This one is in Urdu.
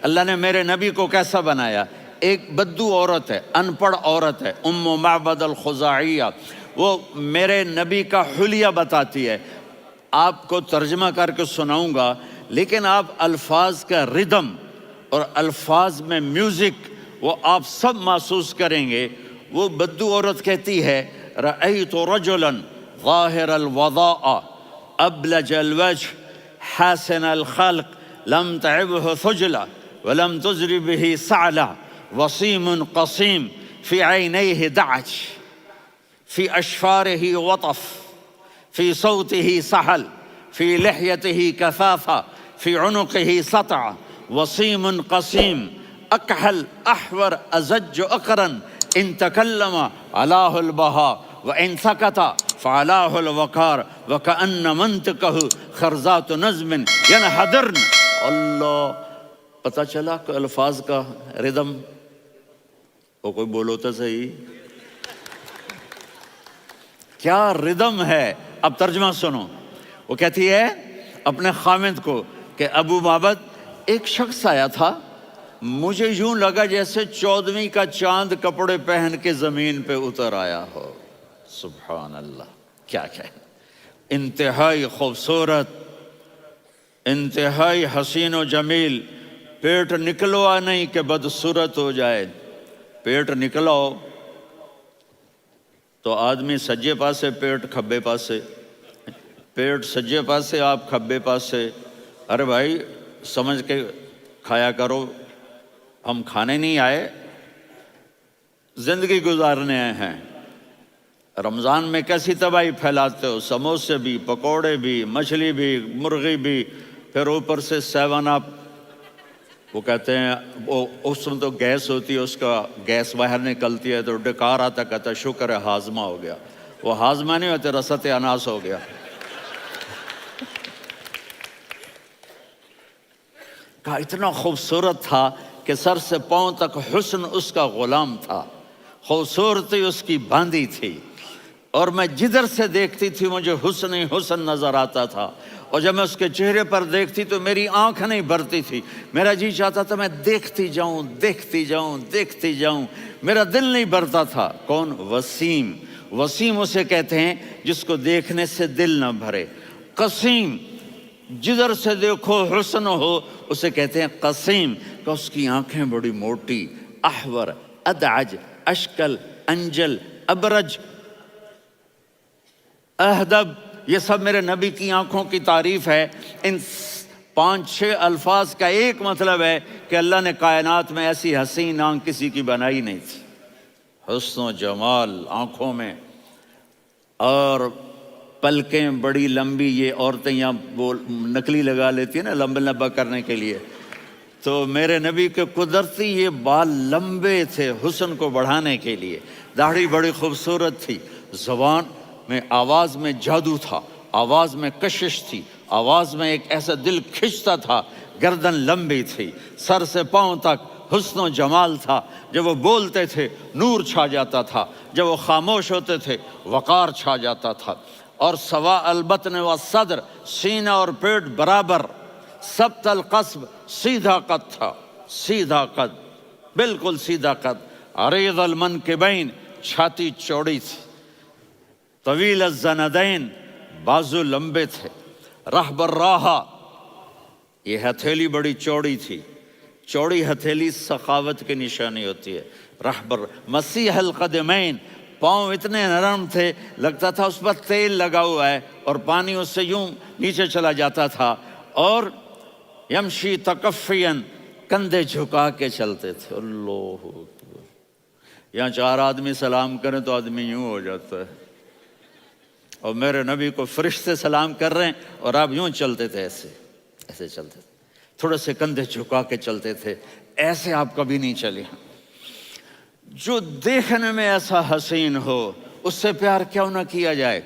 اللہ نے میرے نبی کو کیسا بنایا؟ ایک بدو عورت ہے، ان پڑھ عورت ہے، ام معبد الخزاعیہ، وہ میرے نبی کا حلیہ بتاتی ہے۔ آپ کو ترجمہ کر کے سناؤں گا، لیکن آپ الفاظ کا ردم اور الفاظ میں میوزک وہ آپ سب محسوس کریں گے۔ وہ بدو عورت کہتی ہے رأیت رجلا ظاہر الوضاء ابلج الوجه حسن الخلق لم تعبه ثجلة ولم تزر به سعلة وصيم قصيم في عينيه دعج في أشفاره وطف في صوته سحل في لحيته كثافة في عنقه سطع وصيم قصيم أكحل أحور أزج أقرن إن تكلم علاه البهاء وإن سكت فعلاه الوقار وكأن منطقه خرزات نظم ينحدرن۔ اللہ، پتہ چلا کہ الفاظ کا ردم، وہ کوئی بولو تو صحیح، کیا ردم ہے۔ اب ترجمہ سنو۔ وہ کہتی ہے اپنے خامد کو کہ ابو معبد، ایک شخص آیا تھا، مجھے یوں لگا جیسے 14ویں کا چاند کپڑے پہن کے زمین پہ اتر آیا ہو۔ سبحان اللہ، کیا کہے، انتہائی خوبصورت، انتہائی حسین و جمیل، پیٹ نکلوا نہیں کہ بدصورت ہو جائے۔ پیٹ نکلاؤ تو آدمی سجے پاسے پیٹ، کھبے پاسے پیٹ، سجے پاسے آپ، کھبے پاسے۔ ارے بھائی سمجھ کے کھایا کرو، ہم کھانے نہیں آئے، زندگی گزارنے آئے ہیں۔ رمضان میں کیسی تباہی پھیلاتے ہو، سموسے بھی، پکوڑے بھی، مچھلی بھی، مرغی بھی، پھر اوپر سے 7 اپ۔ وہ کہتے ہیں وہ اس میں تو گیس ہوتی ہے، اس کا گیس باہر نکلتی ہے تو ڈکار آتا، کہتا شکر ہے ہاضمہ ہو گیا۔ وہ ہاضمہ نہیں ہوتے، رسط اناس ہو گیا۔ کہا اتنا خوبصورت تھا کہ سر سے پاؤں تک حسن اس کا غلام تھا، خوبصورتی اس کی باندھی تھی، اور میں جدھر سے دیکھتی تھی مجھے حسن ہی حسن نظر آتا تھا، اور جب میں اس کے چہرے پر دیکھتی تو میری آنکھ نہیں بھرتی تھی، میرا جی چاہتا تھا میں دیکھتی جاؤں، دیکھتی جاؤں، دیکھتی جاؤں، میرا دل نہیں بھرتا تھا۔ کون؟ وسیم۔ وسیم اسے کہتے ہیں جس کو دیکھنے سے دل نہ بھرے۔ قسیم، جدھر سے دیکھو حسن ہو، اسے کہتے ہیں قسیم، کہ اس کی آنکھیں بڑی موٹی، احور، ادعج، اشکل، انجل، ابرج، اہدب، یہ سب میرے نبی کی آنکھوں کی تعریف ہے۔ ان 5-6 الفاظ کا ایک مطلب ہے کہ اللہ نے کائنات میں ایسی حسین آنکھ کسی کی بنائی نہیں تھی۔ حسن و جمال آنکھوں میں، اور پلکیں بڑی لمبی، یہ عورتیں یہاں وہ نکلی لگا لیتی ہیں نا لمبا لمبا کرنے کے لیے، تو میرے نبی کے قدرتی یہ بال لمبے تھے حسن کو بڑھانے کے لیے۔ داڑھی بڑی خوبصورت تھی، زبان میں، آواز میں جادو تھا، آواز میں کشش تھی، آواز میں ایک ایسا دل کھنچتا تھا، گردن لمبی تھی، سر سے پاؤں تک حسن و جمال تھا۔ جب وہ بولتے تھے نور چھا جاتا تھا، جب وہ خاموش ہوتے تھے وقار چھا جاتا تھا۔ اور سوا البطن و صدر، سینہ اور پیٹ برابر، سبت القصب، سیدھا قد تھا، سیدھا قد، بالکل سیدھا قد۔ عریض المنکبین، چھاتی چوڑی تھی، طویل الزندین، بازو لمبے تھے، رحب الراحہ، یہ ہتھیلی بڑی چوڑی تھی، چوڑی ہتھیلی سخاوت کی نشانی ہوتی ہے۔ رحب مسیح القدمین، پاؤں اتنے نرم تھے لگتا تھا اس پر تیل لگا ہوا ہے، اور پانی اس سے یوں نیچے چلا جاتا تھا۔ اور یمشی تکفین، کندھے جھکا کے چلتے تھے۔ اللہ اکبر، یہاں 4 آدمی سلام کریں تو آدمی یوں ہو جاتا ہے، اور میرے نبی کو فرشتے سلام کر رہے ہیں اور آپ یوں چلتے تھے، ایسے ایسے چلتے تھے، تھوڑے سے کندھے جھکا کے چلتے تھے، ایسے آپ کبھی نہیں چلے۔ جو دیکھنے میں ایسا حسین ہو، اس سے پیار کیوں نہ کیا جائے۔